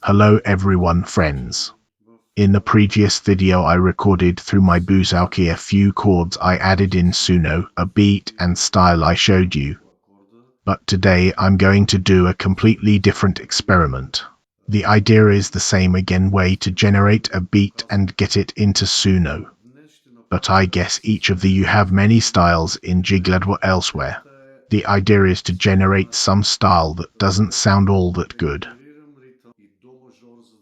Hello everyone friends. In the previous video I recorded through my bouzouki a few chords I added in Suno, a beat and style I showed you. But today I'm going to do a completely different experiment. The idea is the same again, way to generate a beat and get it into Suno. But I guess each of you have many styles in Giglad or elsewhere. The idea is to generate some style that doesn't sound all that good.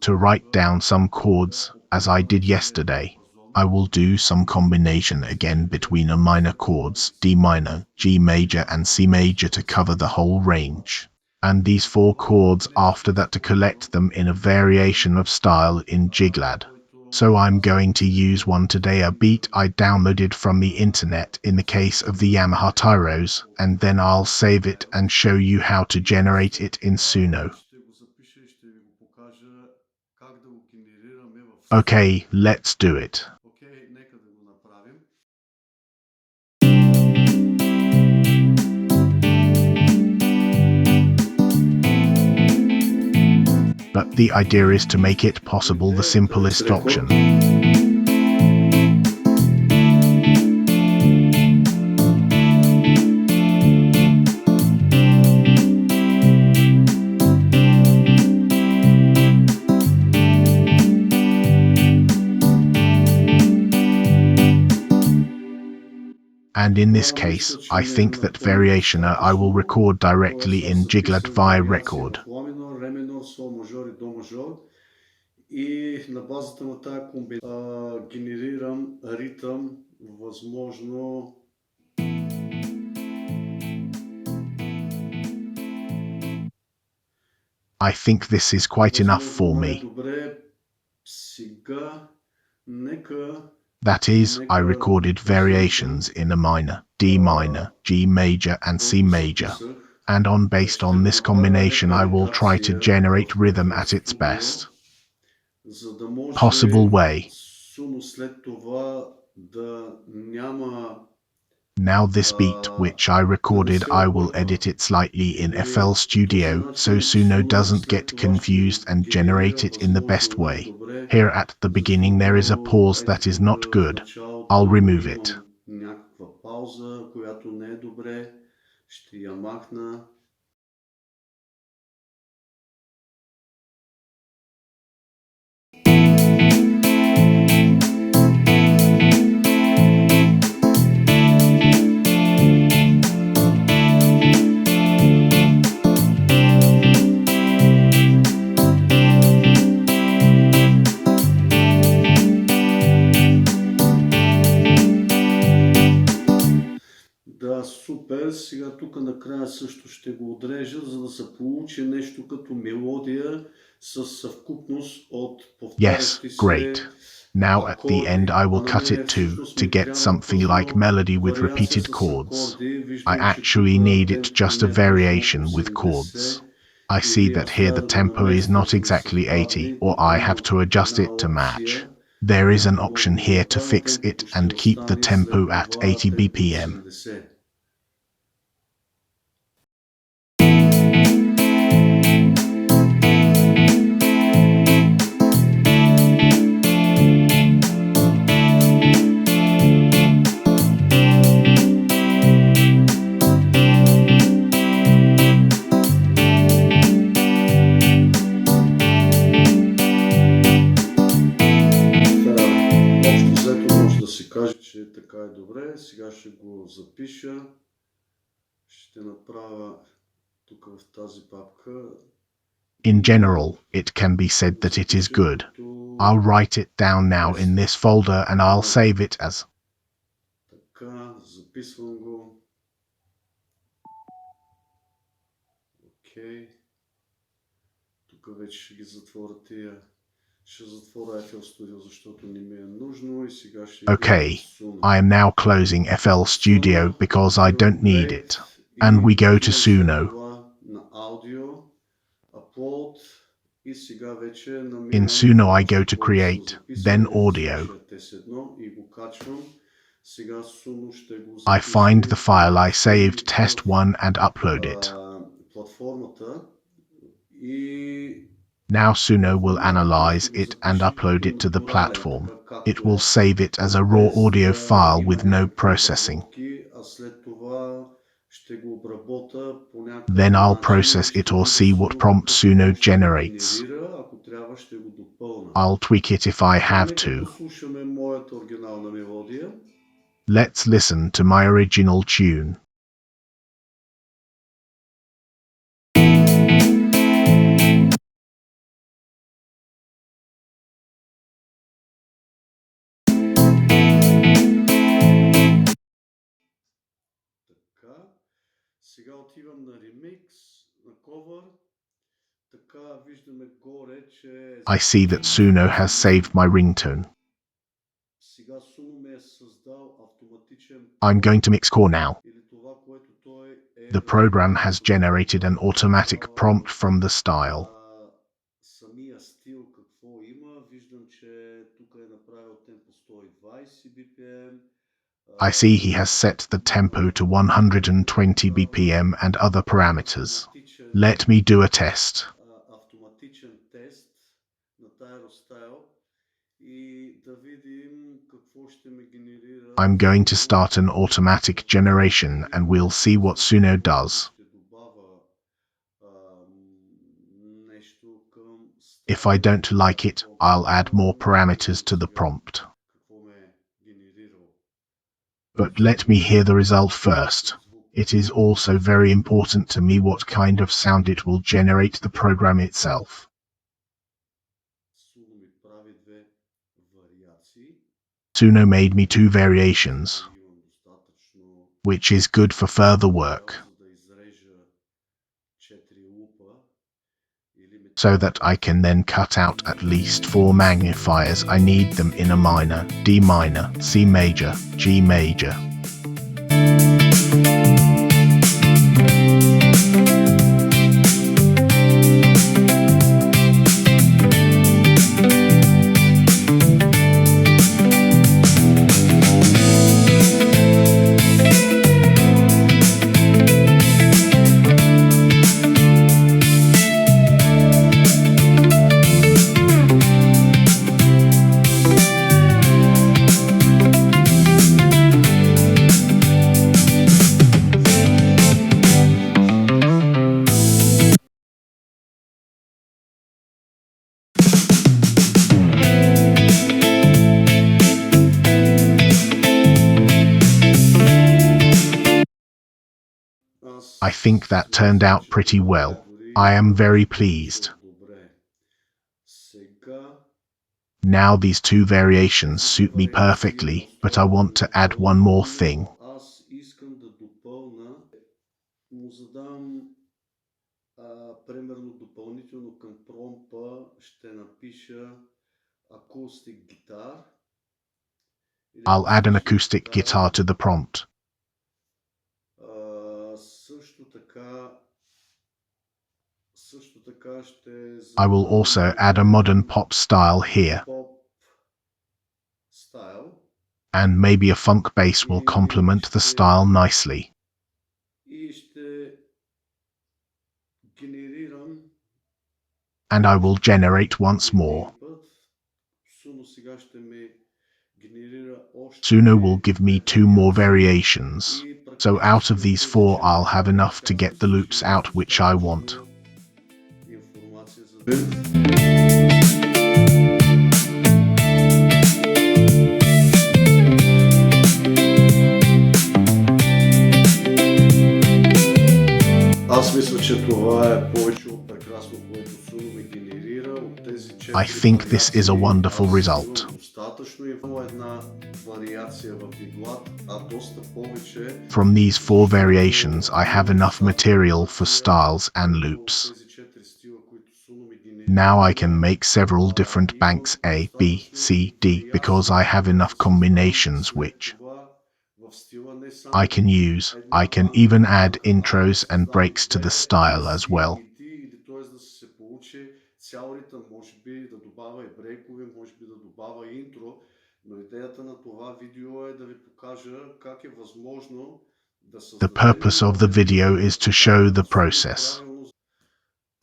To write down some chords, as I did yesterday, I will do some combination again between a minor chords, D minor, G major and C major to cover the whole range. And these four chords after that to collect them in a variation of style in Giglad. So I'm going to use one today, a beat I downloaded from the internet in the case of the Yamaha Tyros, and then I'll save it and show you how to generate it in Suno. Okay, let's do it. But the idea is to make it possible the simplest option. And in this case, I think that variation I will record directly in Giglad via record. И на базата на тая комбинация генерирам ритъм, възможно I think this is quite enough for me. добре. Сега нека That is, I recorded variations in a minor, D minor, G major and C major. And based on this combination I will try to generate rhythm at its best possible way. Now this beat which I recorded I will edit it slightly in FL Studio so Suno doesn't get confused and generate it in the best way. Here at the beginning there is a pause that is not good. I'll remove it. Да, супер. Сега тук накрая също ще го отрежа, за да се получи нещо като мелодия с съвкупност от повтарящи Yes, great. се Now at the end I will cut акорди. it too, Всъщност to ми get трябва something like точно melody with вариация repeated с chords. акорди. I Виждам, че actually тук need it темпото just a не е точно variation with chords. 80 I see или that аз here the трябва да tempo is наместя, not за да exactly 80, съвпадне. or Тук I има have to adjust една it to match. опция. There is an Ако option мога да here to направя, fix it темпото ще and keep the остане tempo след at това 80 темпо BPM. 80. Каже, че така е добре. Сега ще го запиша. Ще направя тук в тази папка. In general, it can be said that it is good. I'll write it down now in this folder and I'll save it as. Така, записвам го. Окей. Тук вече ще ги затворя тия. Ще затворя FL Studio, защото не ми е нужно и сега ще Okay, I am now closing FL Studio because I don't need it. And we go to Suno. На аудио, upload и сега вече намирам In Suno I go to create, then audio. и го качвам. Сега Suno ще го I find the file I saved test1 and upload it. платформата и Now Suno will analyze ще го it and запишете upload като it to the натурален, platform. така It както will е, save it as a raw без audio да file има with no някакви processing. обработки, а след това ще го обработа по Then някакъв I'll начин и process ще it or видя see what Suno prompt какво Suno ще ми generates. генерира, ако трябва ще го допълна. I'll tweak it if I Така, have нека to. послушаме моята оригинална мелодия. Let's listen to my original tune. Така, сега отивам на ремикс, на ковър. Така виждаме горе, че е I see that записано Suno has Suno. saved my ringtone. Сега Suno ми е създал автоматичен I'm going to промпт mix core now. или това, което той е The program разбрал has за да generated an automatic prompt наблюдава from the style. самия стил какво има. Виждам, че тук е направил темпо 120 BPM. I see he has set the tempo to 120 BPM and other parameters. Let me do a test. Автоматичен тест на Tyro Style и да видим какво ще ме генерира I'm going to Suno. start an automatic generation and we'll see what Suno does. Ще добавя нещо към If I стайл, don't like it, какво I'll add more да parameters видим to the сега prompt. какво ме е генерирал But let me Suno hear the result като first. звук. It is also very important to me what kind of sound it will generate the program itself. Suno ми прави две вариации. Suno made me 2 Дали variations, имам достатъчно which is good for further материал, work, за да изрежа 4 лупа или ми so трябва that I can then cut out at least 4 4 magnifiers. I need them in a minor, D minor, C major, G major. I think that turned out pretty well. I am very pleased. Now these 2 variations suit me perfectly, but I want to add one more thing. Аз искам да допълна, му задам примерно допълнително към промпа ще напиша acoustic guitar. I'll add an acoustic guitar to the prompt. Също така ще I will задам also add a modern pop style here, pop style and maybe a funk bass will complement the style nicely. и ще генерирам And I will generate once more. един път. Suno сега ще ми генерира още Suno will give me 2 2 more вариации variations. и So out of практически от these тези 4, 4 I'll have enough to така get сме the loops свършили out which I want. достатъчно информация за да... Аз мисля, че това е повече от прекрасно, което Suno ми генерира от тези 4 I think this is a wonderful вариации. result. Имам достатъчно и само една вариация в Giglad, а доста повече. From these 4 variations, I have enough material for styles and loops. Тези 4 стила, които Suno ми генерира. Now I can make several different banks A, B, C, D because I have enough combinations which I can use. I can even add intros and breaks to the style as well. Т.е. да се получи цял ритъм, може би да добавя и брейкове, може би да добавя интро, но идеята на това видео е да ви покажа как е възможно да The създадем purpose of the video is to show the process.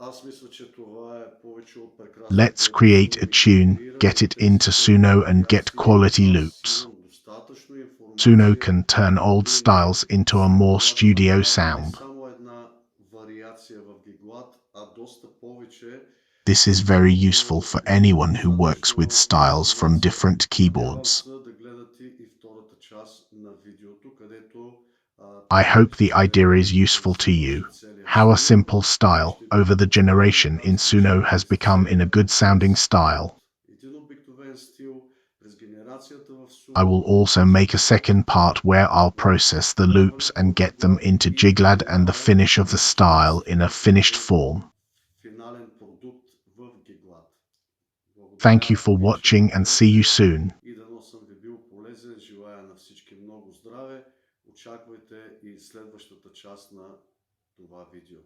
Аз мисля, че това е повече от прекрасно, Let's което create a Suno tune, генерира get и it тези into Suno and get спецификации. quality Аз loops. имам достатъчно Suno информация can turn да old видя, styles into a че more трябва да studio направя не sound. само една вариация в Giglad, а доста повече, This is very useful защото for имам anyone who works with достатъчно styles from информация. different Надявам keyboards. се да гледате и втората част на видеото, където I той hope ще the idea се is useful to завърши you. целият How a стил simple и style, ще ви over the покажа generation как in се Suno движи has през become in a целия good sounding процес style. от един обикновен стил през генерацията в I will Suno also през make a Giglad second part where I'll process the loops преминаването and в get them Giglad into и Giglad and the накрая finish of the style завършващ in a finished като form. финален продукт в Giglad. Thank you Благодаря for ви, че ме watching and see you гледахте soon. и дано съм ви бил полезен. Желая на всички много здраве. Очаквайте и следващата част на това видео.